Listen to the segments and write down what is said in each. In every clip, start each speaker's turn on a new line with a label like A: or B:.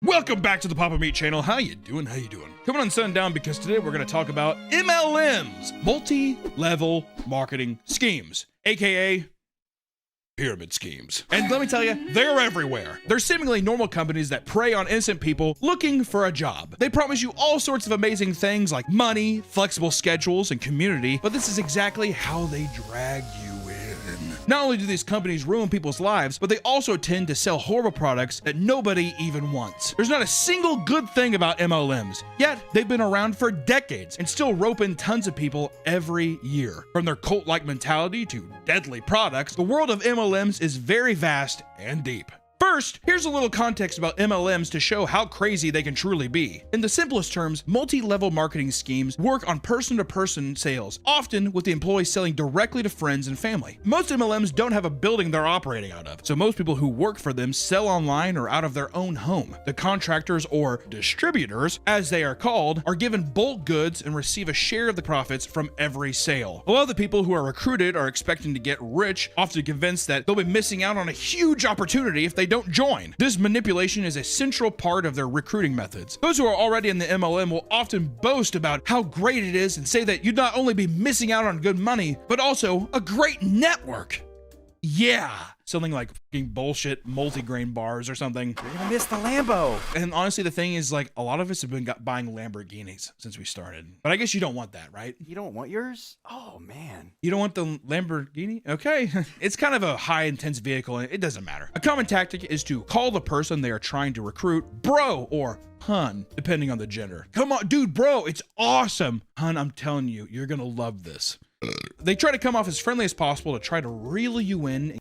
A: Welcome back to the Papa Meat channel. How you doing? Coming on Sundown because today we're going to talk about MLMs, multi-level marketing schemes, aka pyramid schemes. And let me tell you, they're everywhere. They're seemingly normal companies that prey on innocent people looking for a job. They promise you all sorts of amazing things like money, flexible schedules, and community, but this is exactly how they drag you in. Not only do these companies ruin people's lives, but they also tend to sell horrible products that nobody even wants. There's not a single good thing about MLMs, yet they've been around for decades and still rope in tons of people every year. From their cult-like mentality to deadly products, the world of MLMs is very vast and deep. First, here's a little context about MLMs to show how crazy they can truly be. In the simplest terms, multi-level marketing schemes work on person-to-person sales, often with the employees selling directly to friends and family. Most MLMs don't have a building they're operating out of, so most people who work for them sell online or out of their own home. The contractors, or distributors, as they are called, are given bulk goods and receive a share of the profits from every sale. A lot of the people who are recruited are expecting to get rich, often convinced that they'll be missing out on a huge opportunity if they don't join. This manipulation is a central part of their recruiting methods. Those who are already in the MLM will often boast about how great it is and say that you'd not only be missing out on good money, but also a great network. Yeah. Something like fucking bullshit multi-grain bars or something.
B: You're gonna miss the Lambo.
A: And honestly, the thing is, like, a lot of us have been buying Lamborghinis since we started. But I guess you don't want that, right?
B: You don't want yours? Oh, man.
A: You don't want the Lamborghini? Okay. It's kind of a high-intense vehicle, and it doesn't matter. A common tactic is to call the person they are trying to recruit bro or hun, depending on the gender. Come on, dude, bro, it's awesome. Hun, I'm telling you, you're gonna love this. They try to come off as friendly as possible to try to reel you in.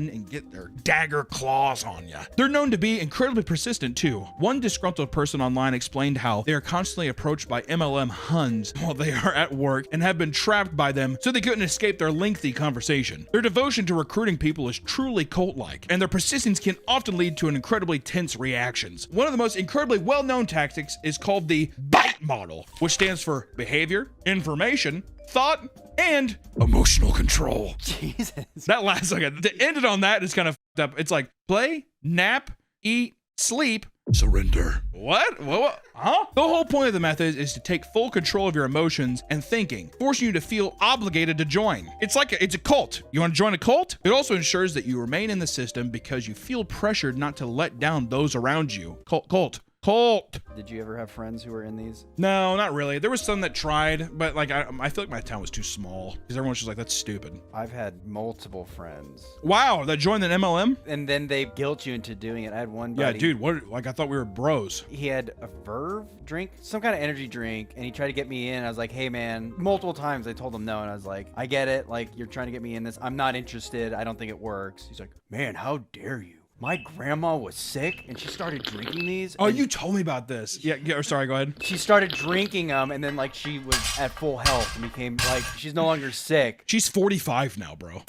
A: and get their dagger claws on you. They're known to be incredibly persistent too. One disgruntled person online explained how they are constantly approached by MLM Huns while they are at work and have been trapped by them so they couldn't escape their lengthy conversation. Their devotion to recruiting people is truly cult-like, and their persistence can often lead to an incredibly tense reactions. One of the most incredibly well-known tactics is called the BITE model, which stands for behavior, information, thought, and emotional control.
B: Jesus.
A: That last second, to end it on that is kind of fucked up. It's like play, nap, eat, sleep, surrender. What? Huh? The whole point of the method is to take full control of your emotions and thinking, forcing you to feel obligated to join. It's a cult. You want to join a cult? It also ensures that you remain in the system because you feel pressured not to let down those around you. Cult.
B: Did you ever have friends who were in these?
A: No, not really. There was some that tried, but like I feel like my town was too small because everyone's just like, that's stupid.
B: I've had multiple friends.
A: Wow, that joined an MLM?
B: And then they guilt you into doing it. I had one buddy.
A: Yeah, dude, what? Like I thought we were bros.
B: He had a Verve drink, some kind of energy drink, and he tried to get me in. I was like, hey man, multiple times I told him no, and I was like, I get it. Like, you're trying to get me in this. I'm not interested. I don't think it works. He's like, man, how dare you? My grandma was sick and she started drinking these.
A: Oh, you told me about this. Yeah, sorry, go ahead.
B: She started drinking them and then like she was at full health and became like, she's no longer sick.
A: She's 45 now, bro.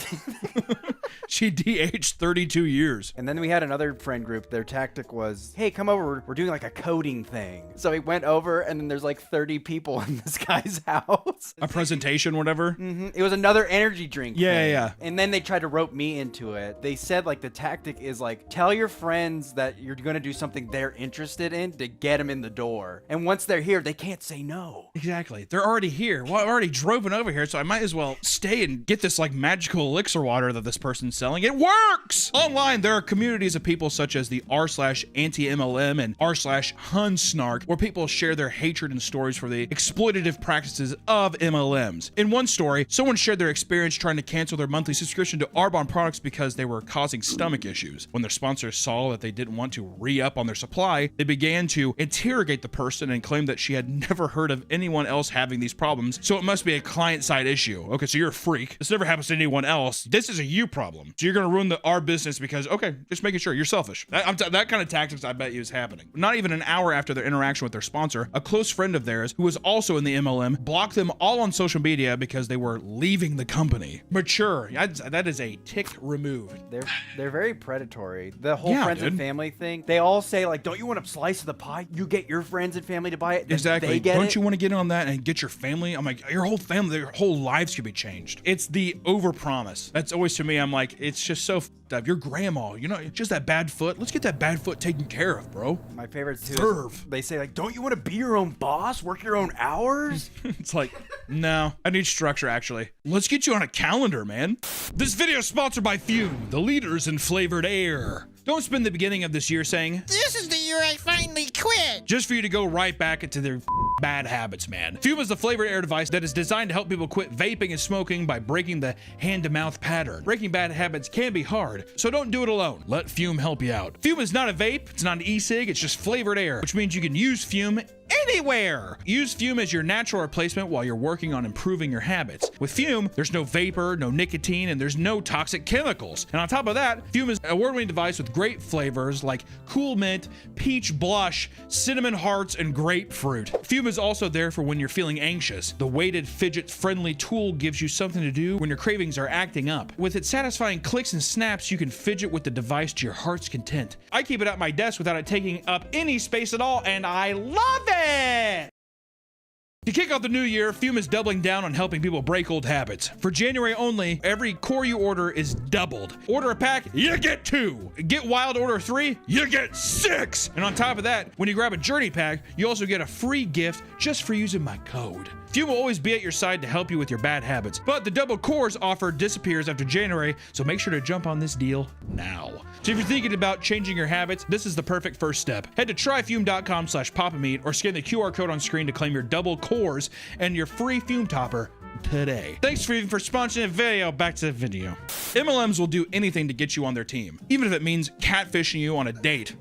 A: She de-aged 32 years.
B: And then we had another friend group. Their tactic was, hey, come over. We're doing like a coding thing. So he went over and then there's like 30 people in this guy's house.
A: A presentation, whatever.
B: Mm-hmm. It was another energy drink thing.
A: Yeah.
B: And then they tried to rope me into it. They said like the tactic is like, tell your friends that you're going to do something they're interested in to get them in the door. And once they're here, they can't say no.
A: Exactly. They're already here. Well, I've already driven over here, so I might as well stay and get this like magical elixir water that this person's selling. It works! Online, there are communities of people such as the r/anti-MLM and r/Hunsnark, where people share their hatred and stories for the exploitative practices of MLMs. In one story, someone shared their experience trying to cancel their monthly subscription to Arbonne products because they were causing stomach issues. When their sponsors saw that they didn't want to re-up on their supply, they began to interrogate the person and claim that she had never heard of anyone else having these problems, so it must be a client-side issue. Okay, so you're a freak. This never happens to anyone else. This is a you problem. So you're gonna ruin our business because, okay, just making sure you're selfish. That kind of tactics I bet you is happening. Not even an hour after their interaction with their sponsor, a close friend of theirs, who was also in the MLM, blocked them all on social media because they were leaving the company. Mature. That is a tick removed.
B: They're very predatory. The whole friends and family thing, they all say like, don't you want a slice of the pie? You get your friends and family to buy it.
A: Exactly.
B: Don't
A: you want to get in on that and get your family? I'm like, your whole family, their whole lives could be changed. It's the overpromise. That's always to me, I'm like, like, it's just so fucked up. Your grandma, you know, just that bad foot. Let's get that bad foot taken care of, bro.
B: My favorite too.
A: Serve.
B: They say like, don't you want to be your own boss? Work your own hours?
A: It's like, no, I need structure actually. Let's get you on a calendar, man. This video is sponsored by Fume, the leaders in flavored air. Don't spend the beginning of this year saying,
C: This is the year I finally quit.
A: just for you to go right back into their bad habits, man. Fume is the flavored air device that is designed to help people quit vaping and smoking by breaking the hand-to-mouth pattern. Breaking bad habits can be hard, so don't do it alone. Let Fume help you out. Fume is not a vape, it's not an e-cig, it's just flavored air, which means you can use Fume anywhere. Use Fume as your natural replacement while you're working on improving your habits. With Fume, there's no vapor, no nicotine, and there's no toxic chemicals. And on top of that, Fume is an award-winning device with great flavors like cool mint, peach blush, cinnamon hearts, and grapefruit. Fume is also there for when you're feeling anxious. The weighted, fidget-friendly tool gives you something to do when your cravings are acting up. With its satisfying clicks and snaps, you can fidget with the device to your heart's content. I keep it at my desk without it taking up any space at all, and I love it! To kick off the new year, Fume is doubling down on helping people break old habits. For January only, every core you order is doubled. Order a pack, you get 2. Get Wild, order 3, you get 6. And on top of that, when you grab a Journey pack, you also get a free gift just for using my code. Fume will always be at your side to help you with your bad habits, but the double cores offer disappears after January, so make sure to jump on this deal now. So if you're thinking about changing your habits, this is the perfect first step. Head to tryfume.com/papameat or scan the QR code on screen to claim your double cores and your free Fume topper today. Thanks for sponsoring the video. Back to the video. MLMs will do anything to get you on their team, even if it means catfishing you on a date.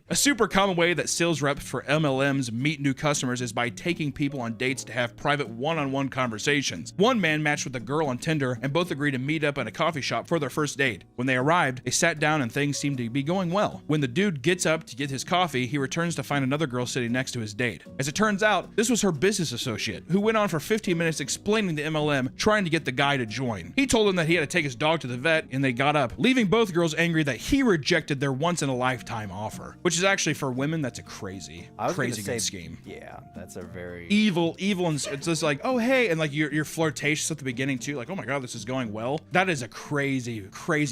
A: A super common way that sales reps for MLMs meet new customers is by taking people on dates to have private one-on-one conversations. One man matched with a girl on Tinder and both agreed to meet up at a coffee shop for their first date. When they arrived, they sat down and things seemed to be going well. When the dude gets up to get his coffee, he returns to find another girl sitting next to his date. As it turns out, this was her business associate, who went on for 15 minutes explaining the MLM, trying to get the guy to join. He told him that he had to take his dog to the vet, and they got up, leaving both girls angry that he rejected their once-in-a-lifetime offer. Which is actually, for women, that's a crazy good scheme.
B: Yeah, that's a very
A: evil, and it's just like, oh hey, and like your flirtatious at the beginning too, like, oh my god, this is going well. That is a crazy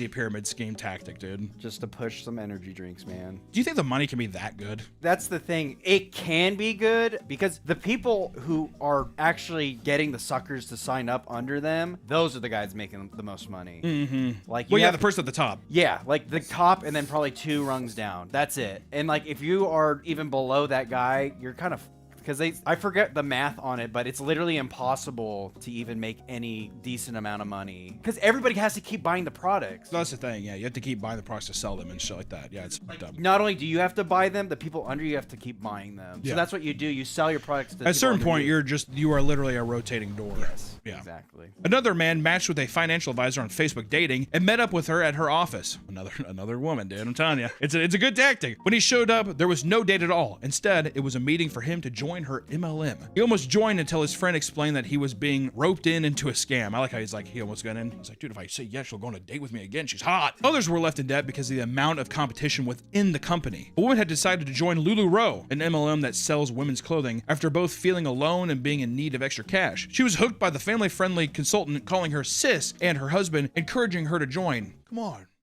A: pyramid scheme tactic, dude.
B: just to push some energy drinks, man.
A: Do you think the money can be that good?
B: That's the thing. It can be good because the people who are actually getting the suckers to sign up under them, those are the guys making the most money.
A: Mm-hmm.
B: Like,
A: well, yeah, the person at the top.
B: Yeah, like the top and then probably 2 rungs down. That's it. And like if you are even below that guy, you're kind of, because I forget the math on it, but it's literally impossible to even make any decent amount of money because everybody has to keep buying the products.
A: That's the thing. Yeah, you have to keep buying the products to sell them and shit like that. Yeah, it's dumb.
B: Not only do you have to buy them, the people under you have to keep buying them.
A: Yeah.
B: So that's what you do. You sell your products to
A: At a certain
B: people under
A: point, you are literally a rotating door.
B: Yes.
A: Yeah.
B: Exactly.
A: Another man matched with a financial advisor on Facebook Dating and met up with her at her office. Another woman, dude. I'm telling you, it's a good tactic. When he showed up, there was no date at all. Instead, it was a meeting for him to join her MLM. He almost joined until his friend explained that he was being roped into a scam. I like how he's like, he almost got in. He's like, dude, if I say yes, she'll go on a date with me again. She's hot. Others were left in debt because of the amount of competition within the company. A woman had decided to join LuLaRoe, an MLM that sells women's clothing, after both feeling alone and being in need of extra cash. She was hooked by the family-friendly consultant calling her sis and her husband, encouraging her to join.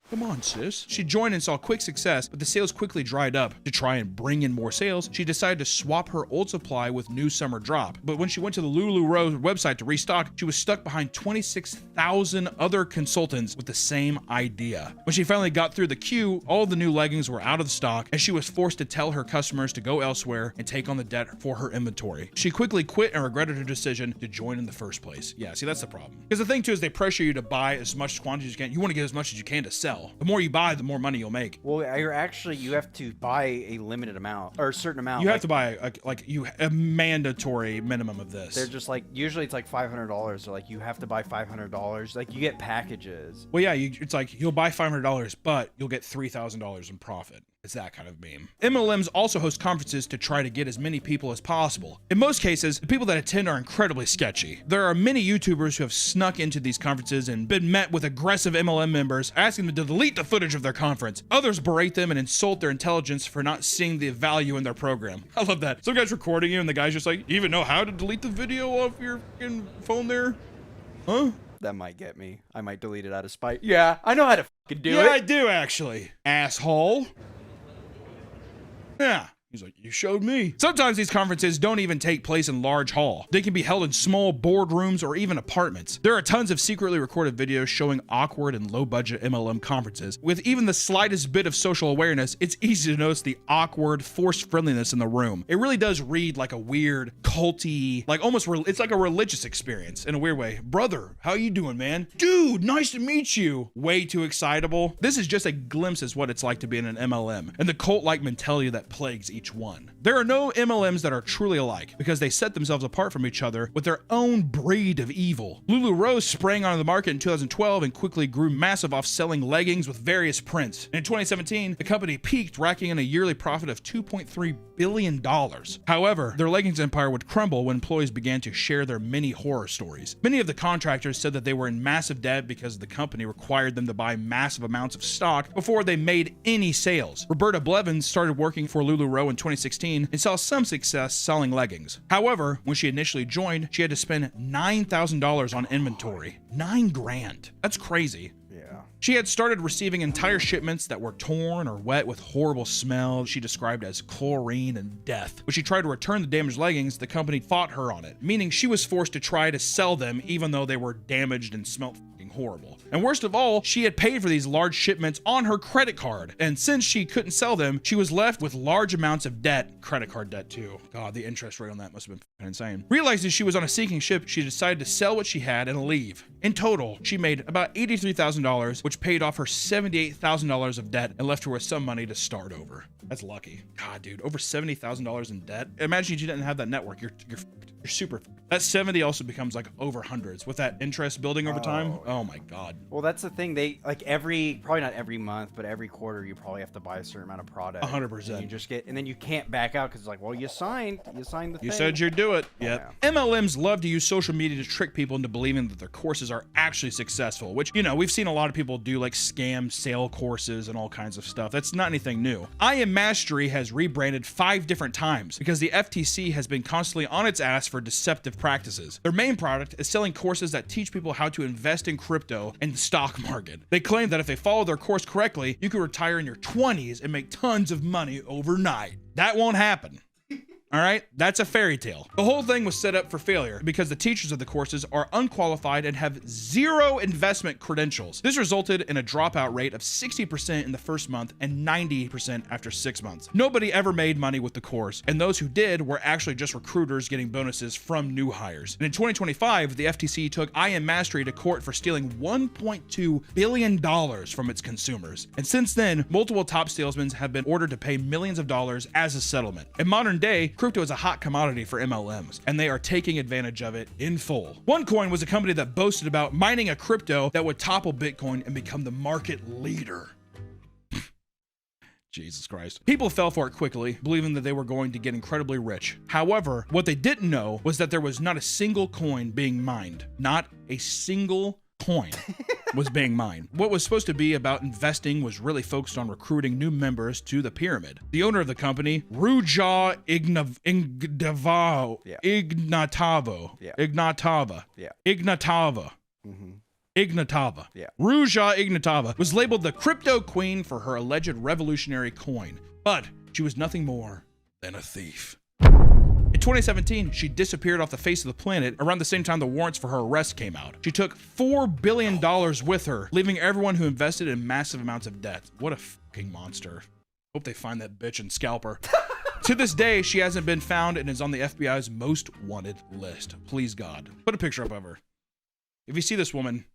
A: Come on, sis. She joined and saw quick success, but the sales quickly dried up. To try and bring in more sales, she decided to swap her old supply with new summer drop. But when she went to the LuLaRoe website to restock, she was stuck behind 26,000 other consultants with the same idea. When she finally got through the queue, all the new leggings were out of stock, and she was forced to tell her customers to go elsewhere and take on the debt for her inventory. She quickly quit and regretted her decision to join in the first place. Yeah, see, that's the problem. Because the thing too is they pressure you to buy as much quantity as you can. You want to get as much as you can to sell. The more you buy, the more money you'll make.
B: Well, you have to buy a limited amount or a certain amount.
A: You have to buy a mandatory minimum of this.
B: They're just like, usually it's like $500. So like you have to buy $500. Like you get packages.
A: Well, yeah, it's like you'll buy $500, but you'll get $3,000 in profit. It's that kind of meme. MLMs also host conferences to try to get as many people as possible. In most cases, the people that attend are incredibly sketchy. There are many YouTubers who have snuck into these conferences and been met with aggressive MLM members asking them to delete the footage of their conference. Others berate them and insult their intelligence for not seeing the value in their program. I love that. Some guy's recording you and the guy's just like, you even know how to delete the video off your phone there? Huh?
B: That might get me. I might delete it out of spite. Yeah, I know how to fucking do
A: Yeah, I
B: it.
A: do actually. Asshole. Yeah. He's like, you showed me. Sometimes these conferences don't even take place in large hall. They can be held in small boardrooms or even apartments. There are tons of secretly recorded videos showing awkward and low budget MLM conferences. With even the slightest bit of social awareness, it's easy to notice the awkward, forced friendliness in the room. It really does read like a weird, culty, like almost, it's like a religious experience in a weird way. Brother, how you doing, man? Dude, nice to meet you. Way too excitable. This is just a glimpse as what it's like to be in an MLM and the cult-like mentality that plagues each one. There are no MLMs that are truly alike because they set themselves apart from each other with their own breed of evil. LuLaRoe sprang onto the market in 2012 and quickly grew massive off selling leggings with various prints. In 2017, the company peaked, racking in a yearly profit of $2.3 billion. However, their leggings empire would crumble when employees began to share their many horror stories. Many of the contractors said that they were in massive debt because the company required them to buy massive amounts of stock before they made any sales. Roberta Blevins started working for LuLaRoe in 2016 and saw some success selling leggings. However, when she initially joined, she had to spend $9,000 on inventory. $9,000. That's crazy.
B: Yeah.
A: She had started receiving entire shipments that were torn or wet with horrible smell she described as chlorine and death. When she tried to return the damaged leggings, the company fought her on it, meaning she was forced to try to sell them even though they were damaged and smelled horrible. And worst of all, she had paid for these large shipments on her credit card. And since she couldn't sell them, she was left with large amounts of debt, credit card debt too. God, the interest rate on that must have been insane. Realizing she was on a sinking ship, she decided to sell what she had and leave. In total, she made about $83,000, which paid off her $78,000 of debt and left her with some money to start over. That's lucky. God, dude, over $70,000 in debt. Imagine if you didn't have that network. You're super. That 70 also becomes like over hundreds with that interest building over time. Oh my God.
B: Well, that's the thing. They like probably not every month, but every quarter you probably have to buy a certain amount of product.
A: 100%.
B: And you just get, and then you can't back out because it's like, well, you signed the thing.
A: You said you'd do it. Yep.
B: Yeah.
A: MLMs love to use social media to trick people into believing that their courses are actually successful, which, you know, we've seen a lot of people do like scam sale courses and all kinds of stuff. That's not anything new. I Am Mastery has rebranded 5 different times because the FTC has been constantly on its ass for deceptive practices. Their main product is selling courses that teach people how to invest in crypto and the stock market. They claim that if they follow their course correctly, you could retire in your 20s and make tons of money overnight. That won't happen. All right, that's a fairy tale. The whole thing was set up for failure because the teachers of the courses are unqualified and have zero investment credentials. This resulted in a dropout rate of 60% in the first month and 90% after 6 months. Nobody ever made money with the course, and those who did were actually just recruiters getting bonuses from new hires. And in 2025, the FTC took I Am Mastery to court for stealing $1.2 billion from its consumers. And since then, multiple top salesmen have been ordered to pay millions of dollars as a settlement. In modern day, crypto is a hot commodity for MLMs, and they are taking advantage of it in full. OneCoin was a company that boasted about mining a crypto that would topple Bitcoin and become the market leader. Jesus Christ. People fell for it quickly, believing that they were going to get incredibly rich. However, what they didn't know was that there was not a single coin being mined. Not a single coin was being mined. What was supposed to be about investing was really focused on recruiting new members to the pyramid. The owner of the company, Ruja Ignatova, Ruja Ignatova was labeled the crypto queen for her alleged revolutionary coin, but she was nothing more than a thief. In 2017, she disappeared off the face of the planet around the same time the warrants for her arrest came out. She took $4 billion with her, leaving everyone who invested in massive amounts of debt. What a fucking monster. Hope they find that bitch and scalp her. To this day, she hasn't been found and is on the FBI's most wanted list. Please God. Put a picture up of her. If you see this woman,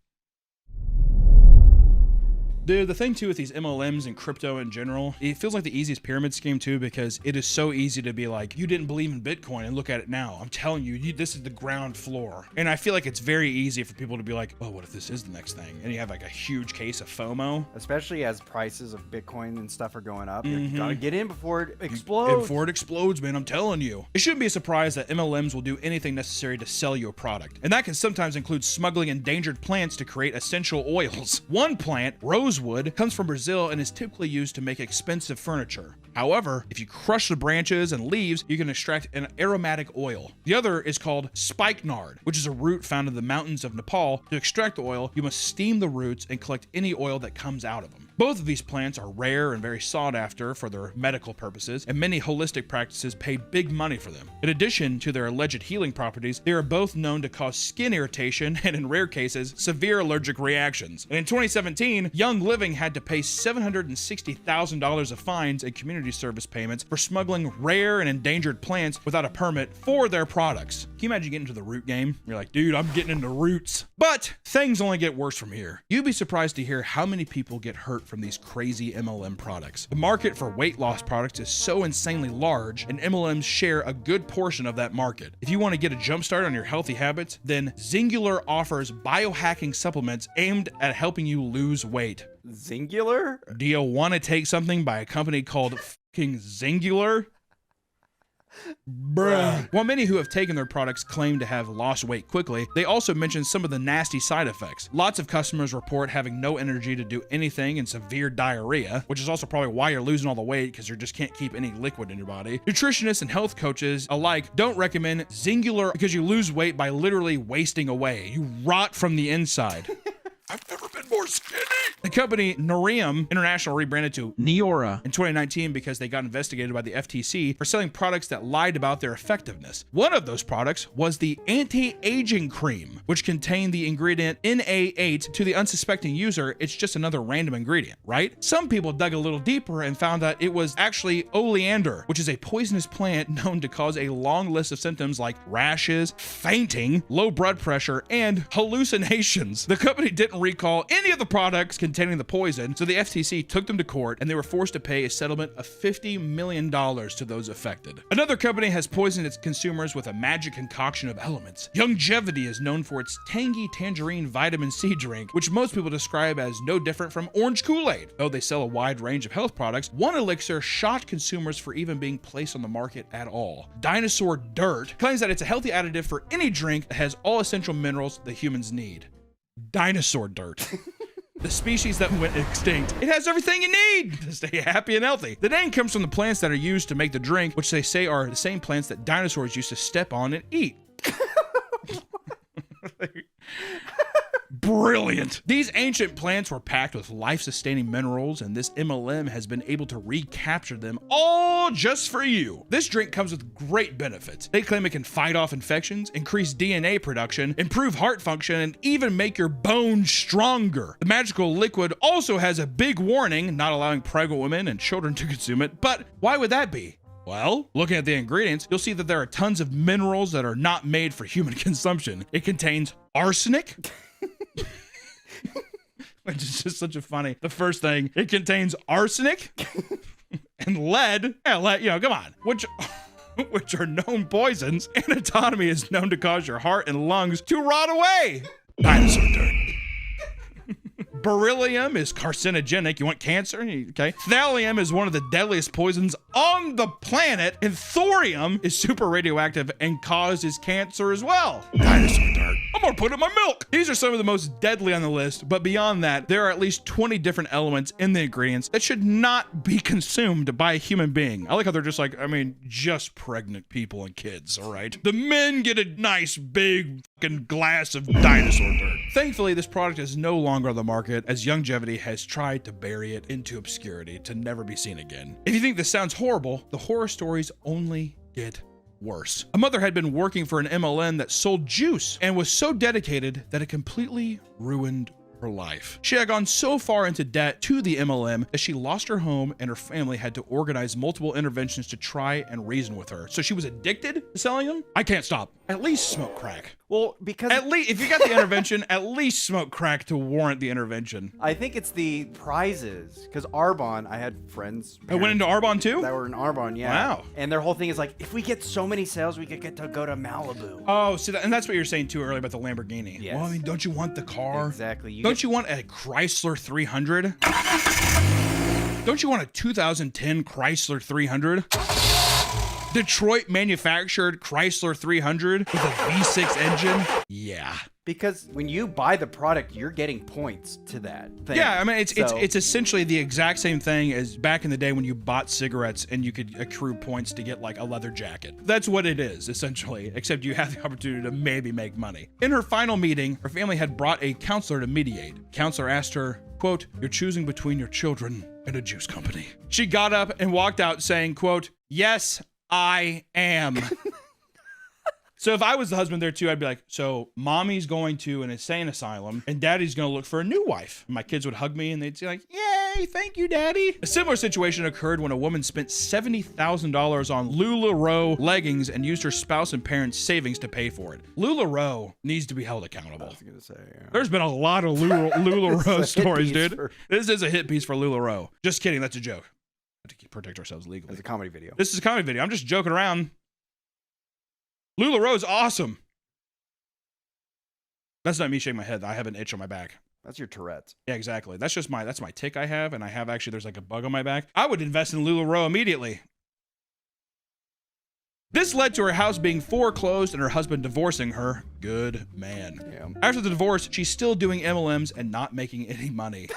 A: dude, the thing too with these MLMs and crypto in general, it feels like the easiest pyramid scheme too, because it is so easy to be like, you didn't believe in Bitcoin and look at it now. I'm telling you, this is the ground floor. And I feel like it's very easy for people to be like, oh, what if this is the next thing? And you have like a huge case of FOMO.
B: Especially as prices of Bitcoin and stuff are going up. You gotta get in before it explodes.
A: Before it explodes, man, I'm telling you. It shouldn't be a surprise that MLMs will do anything necessary to sell you a product. And that can sometimes include smuggling endangered plants to create essential oils. One plant, Rose rosewood comes from Brazil and is typically used to make expensive furniture. However, if you crush the branches and leaves, you can extract an aromatic oil. The other is called spikenard, which is a root found in the mountains of Nepal. To extract the oil, you must steam the roots and collect any oil that comes out of them. Both of these plants are rare and very sought after for their medical purposes, and many holistic practices pay big money for them. In addition to their alleged healing properties, they are both known to cause skin irritation and, in rare cases, severe allergic reactions. And in 2017, Young Living had to pay $760,000 of fines and community service payments for smuggling rare and endangered plants without a permit for their products. Can you imagine getting into the root game? You're like, dude, I'm getting into roots. But things only get worse from here. You'd be surprised to hear how many people get hurt from these crazy MLM products. The market for weight loss products is so insanely large, and MLMs share a good portion of that market. If you want to get a jump start on your healthy habits, then Zingular offers biohacking supplements aimed at helping you lose weight.
B: Zingular?
A: Do you want to take something by a company called fucking Zingular? Bruh. While many who have taken their products claim to have lost weight quickly, they also mention some of the nasty side effects. Lots of customers report having no energy to do anything and severe diarrhea, which is also probably why you're losing all the weight, because you just can't keep any liquid in your body. Nutritionists and health coaches alike don't recommend Zingular because you lose weight by literally wasting away. You rot from the inside. I've never been more skinny. The company Norium International rebranded to Neora in 2019 because they got investigated by the FTC for selling products that lied about their effectiveness. One of those products was the anti-aging cream, which contained the ingredient NA8. To the unsuspecting user, it's just another random ingredient, right? Some people dug a little deeper and found that it was actually oleander, which is a poisonous plant known to cause a long list of symptoms like rashes, fainting, low blood pressure, and hallucinations. The company didn't recall any of the products containing the poison, so the FTC took them to court and they were forced to pay a settlement of $50 million to those affected. Another company has poisoned its consumers with a magic concoction of elements. Youngevity is known for its tangy tangerine vitamin C drink, which most people describe as no different from orange Kool-Aid. Though they sell a wide range of health products, one elixir shocked consumers for even being placed on the market at all. Dinosaur Dirt claims that it's a healthy additive for any drink that has all essential minerals that humans need. Dinosaur dirt. The species that went extinct. It has everything you need to stay happy and healthy. The name comes from the plants that are used to make the drink, which they say are the same plants that dinosaurs used to step on and eat. Brilliant. These ancient plants were packed with life-sustaining minerals, and this MLM has been able to recapture them all just for you. This drink comes with great benefits. They claim it can fight off infections, increase DNA production, improve heart function, and even make your bones stronger. The magical liquid also has a big warning, not allowing pregnant women and children to consume it, but why would that be? Well, looking at the ingredients, you'll see that there are tons of minerals that are not made for human consumption. It contains arsenic, which is just such a funny. The first thing, it contains arsenic and lead. Yeah, lead, you know, come on. Which are known poisons, and autonomy is known to cause your heart and lungs to rot away. Dinosaur dirt. Beryllium is carcinogenic. You want cancer? Okay. Thallium is one of the deadliest poisons on the planet, and thorium is super radioactive and causes cancer as well. Dinosaur dirt. I'm gonna put it in my milk. These are some of the most deadly on the list, but beyond that, there are at least 20 different elements in the ingredients that should not be consumed by a human being. I like how they're just like, I mean, just pregnant people and kids, all right? The men get a nice big fucking glass of dinosaur dirt. Thankfully, this product is no longer on the market, as Youngevity has tried to bury it into obscurity to never be seen again. If you think this sounds horrible, the horror stories only get worse. A mother had been working for an MLM that sold juice and was so dedicated that it completely ruined her life. She had gone so far into debt to the MLM that she lost her home, and her family had to organize multiple interventions to try and reason with her. So she was addicted to selling them? I can't stop. At least smoke crack.
B: Well, because
A: At least, if you got the intervention, at least smoke crack to warrant the intervention.
B: I think it's the prizes. Because Arbonne, I had friends.
A: I went into Arbonne too?
B: That were in Arbonne, yeah.
A: Wow.
B: And their whole thing is like, if we get so many sales, we could get to go to Malibu.
A: Oh, so and that's what you were saying too earlier about the Lamborghini.
B: Yes.
A: Well, I mean, don't you want the car?
B: Exactly.
A: Don't you want a Chrysler 300? Don't you want a 2010 Chrysler 300? Detroit manufactured Chrysler 300 with a V6 engine? Yeah.
B: Because when you buy the product, you're getting points to that thing.
A: Yeah, I mean, it's
B: So-
A: essentially the exact same thing as back in the day when you bought cigarettes and you could accrue points to get like a leather jacket. That's what it is, essentially, except you have the opportunity to maybe make money. In her final meeting, her family had brought a counselor to mediate. Counselor asked her, quote, "You're choosing between your children and a juice company." She got up and walked out saying, quote, "Yes, I am." So if I was the husband there too, I'd be like, so mommy's going to an insane asylum and daddy's going to look for a new wife. My kids would hug me and they'd say like, yay, thank you, daddy. A similar situation occurred when a woman spent $70,000 on LuLaRoe leggings and used her spouse and parents' savings to pay for it. LuLaRoe needs to be held
B: I
A: accountable.
B: was gonna say, yeah.
A: There's been a lot of LuLaRoe
B: It's a hit
A: stories,
B: piece
A: dude.
B: for-
A: This is a hit piece for LuLaRoe. Just kidding, that's a joke. To protect ourselves legally.
B: It's a comedy video.
A: This is a comedy video. I'm just joking around. LuLaRoe's awesome. That's not me shaking my head. I have an itch on my back.
B: That's your Tourette's.
A: Yeah, exactly. That's my tick I have, and I have actually there's like a bug on my back. I would invest in LuLaRoe immediately. This led to her house being foreclosed and her husband divorcing her. Good man.
B: Yeah.
A: After the divorce, she's still doing MLMs and not making any money.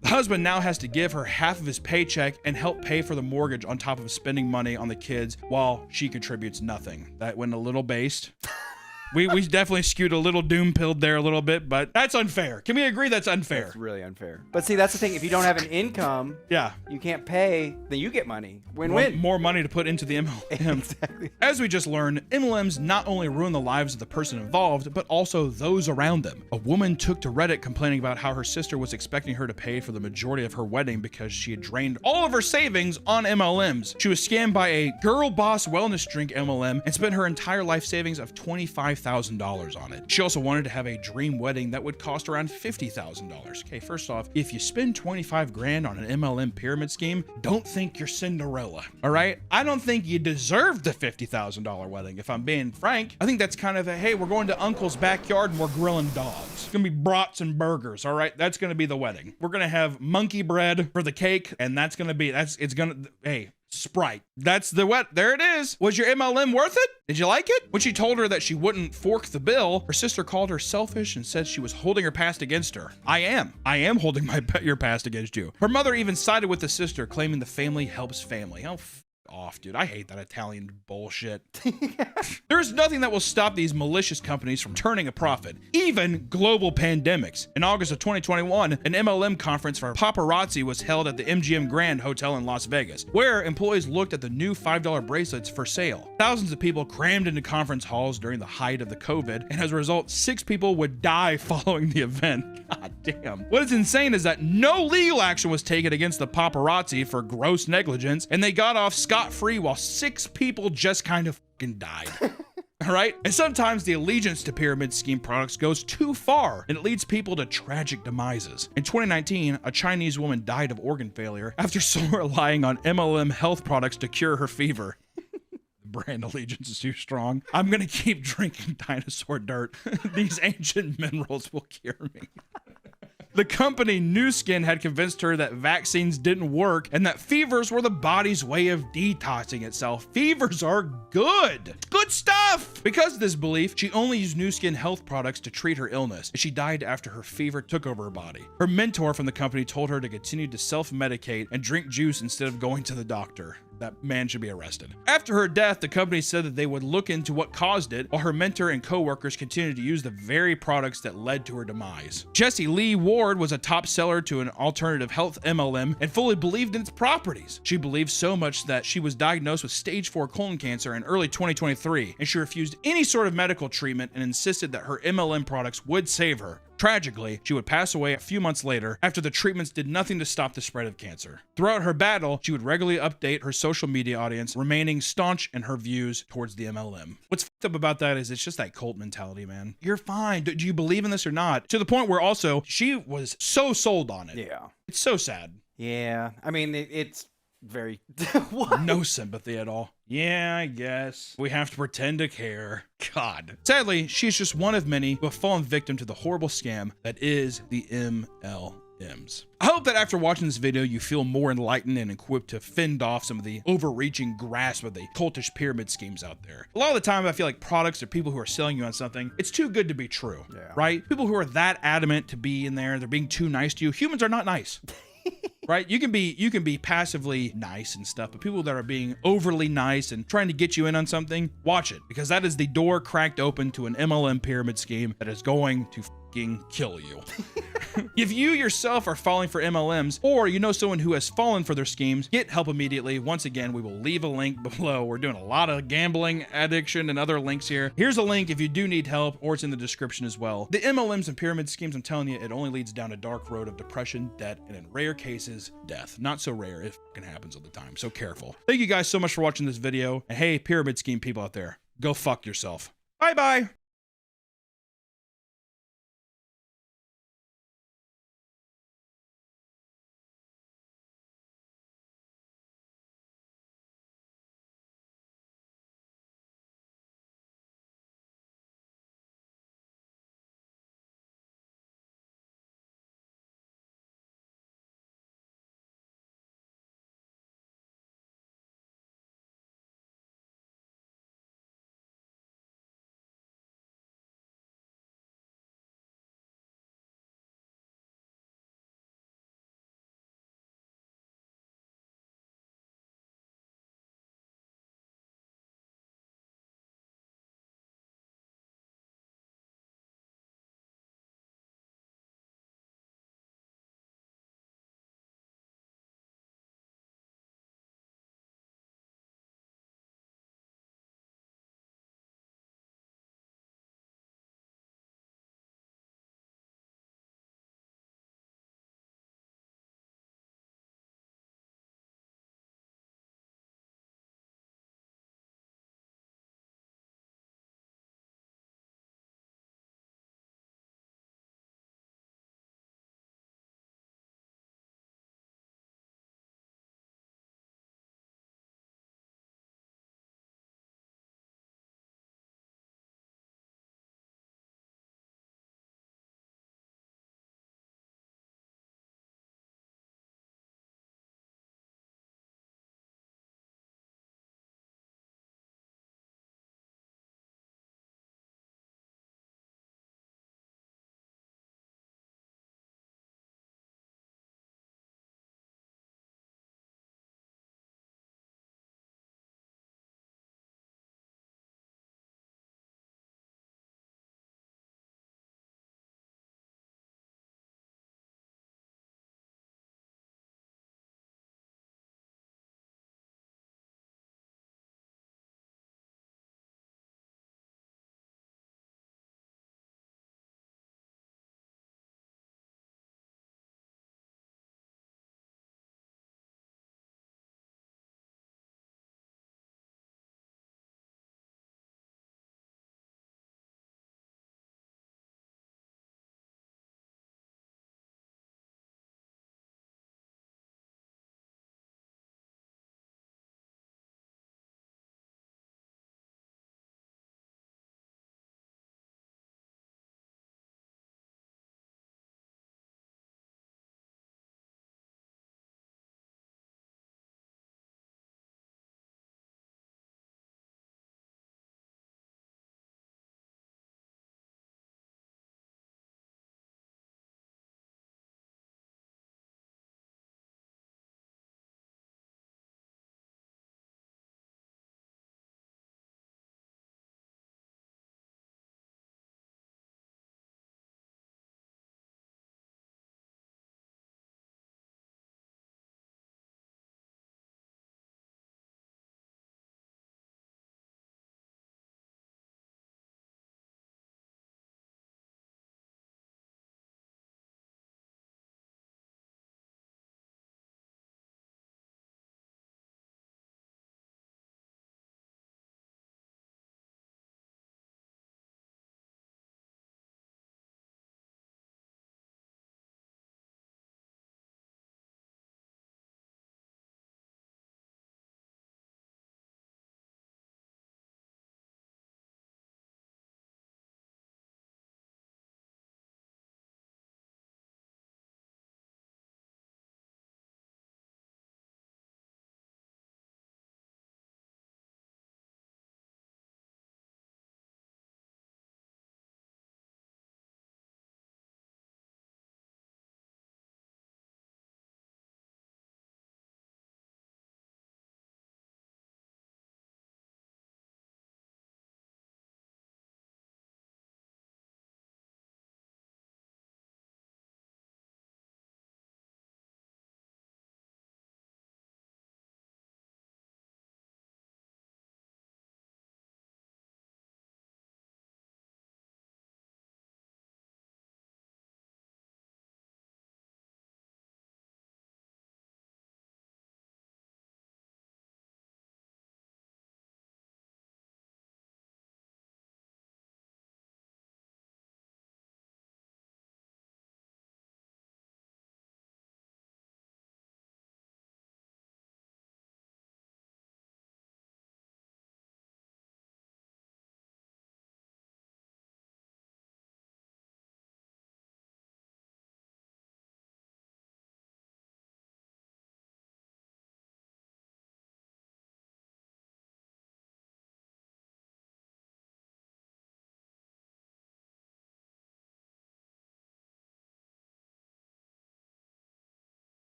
A: The husband now has to give her half of his paycheck and help pay for the mortgage on top of spending money on the kids while she contributes nothing. That went a little based. We definitely skewed a little doom-pilled there a little bit, but that's unfair. Can we agree that's unfair?
B: It's really unfair. But see, that's the thing. If you don't have an income,
A: Yeah.
B: you can't pay, then you get money. Win-win.
A: More money to put into the MLM.
B: Exactly.
A: As we just learned, MLMs not only ruin the lives of the person involved, but also those around them. A woman took to Reddit complaining about how her sister was expecting her to pay for the majority of her wedding because she had drained all of her savings on MLMs. She was scammed by a Girl Boss wellness drink MLM and spent her entire life savings of $25,000 on it. She also wanted to have a dream wedding that would cost around $50,000. Okay, first off, if you spend 25 grand on an MLM pyramid scheme, don't think you're Cinderella, all right? I don't think you deserve the $50,000 wedding, if I'm being frank. I think that's kind of a, hey, we're going to uncle's backyard and we're grilling dogs. It's gonna be brats and burgers, all right? That's gonna be the wedding. We're gonna have monkey bread for the cake, and that's gonna be, hey, Sprite. That's the what? There it is. Was your MLM worth it? Did you like it? When she told her that she wouldn't fork the bill, her sister called her selfish and said she was holding her past against her. I am holding your past against you. Her mother even sided with the sister, claiming the family helps family. Oh, off, dude. I hate that Italian bullshit. There's nothing that will stop these malicious companies from turning a profit, even global pandemics. In August of 2021, an MLM conference for paparazzi was held at the MGM Grand Hotel in Las Vegas, where employees looked at the new $5 bracelets for sale. Thousands of people crammed into conference halls during the height of the COVID, and as a result, 6 people would die following the event. God damn. What is insane is that no legal action was taken against the paparazzi for gross negligence, and they got off scot-free while 6 people just kind of fucking died. All right? And sometimes the allegiance to pyramid scheme products goes too far, and it leads people to tragic demises. In 2019, a Chinese woman died of organ failure after relying on MLM health products to cure her fever. Brand allegiance is too strong. I'm gonna keep drinking dinosaur dirt. These ancient minerals will cure me. The company Nu Skin had convinced her that vaccines didn't work and that fevers were the body's way of detoxing itself. Fevers are good. Good stuff. Because of this belief, she only used Nu Skin health products to treat her illness, and she died after her fever took over her body. Her mentor from the company told her to continue to self-medicate and drink juice instead of going to the doctor. That man should be arrested. After her death, the company said that they would look into what caused it, while her mentor and co-workers continued to use the very products that led to her demise. Jessie Lee Ward was a top seller to an alternative health MLM and fully believed in its properties. She believed so much that she was diagnosed with stage 4 colon cancer in early 2023, and she refused any sort of medical treatment and insisted that her MLM products would save her. Tragically, she would pass away a few months later after the treatments did nothing to stop the spread of cancer. Throughout her battle, she would regularly update her social media audience, remaining staunch in her views towards the MLM. What's fucked up about that is it's just that cult mentality, man. You're fine. Do you believe in this or not? To the point where also she was so sold on it.
B: Yeah.
A: It's so sad.
B: Yeah. I mean, it's very... What?
A: No sympathy at all. Yeah, I guess. We have to pretend to care. God. Sadly, she's just one of many who have fallen victim to the horrible scam that is the MLM. MLMs. I hope that after watching this video, you feel more enlightened and equipped to fend off some of the overreaching grasp of the cultish pyramid schemes out there. A lot of the time, I feel like products or people who are selling you on something, it's too good to be true, right? People who are that adamant to be in there, they're being too nice to you. Humans are not nice. Right? You can be passively nice and stuff, but people that are being overly nice and trying to get you in on something, watch it, because that is the door cracked open to an MLM pyramid scheme that is going to fucking kill you. If you yourself are falling for MLMs, or you know someone who has fallen for their schemes, get help immediately. Once again, we will leave a link below. We're doing a lot of gambling addiction and other links here. Here's a link if you do need help, or it's in the description as well. The MLMs and pyramid schemes, I'm telling you, it only leads down a dark road of depression, debt, and in rare cases, death. Not so rare, it fucking happens all the time, so careful. Thank you guys so much for watching this video, and hey, pyramid scheme people out there, go fuck yourself. Bye-bye.